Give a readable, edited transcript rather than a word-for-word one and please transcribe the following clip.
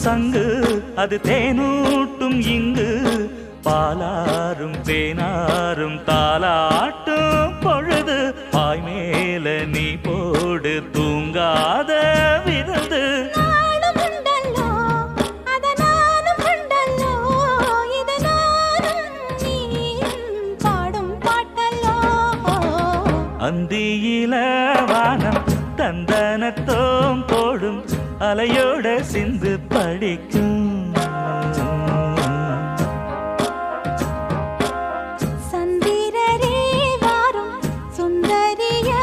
சங்கு அது தேனூட்டும் இங்கு பாலாரும் தேனாரும் தாலாட்டும் பொழுது பாய் மேல நீ போடு தூங்காத விருந்து அந்தியில வானம் தந்தனத்தோம் போடும் அலையோட சிந்து படிக்கும்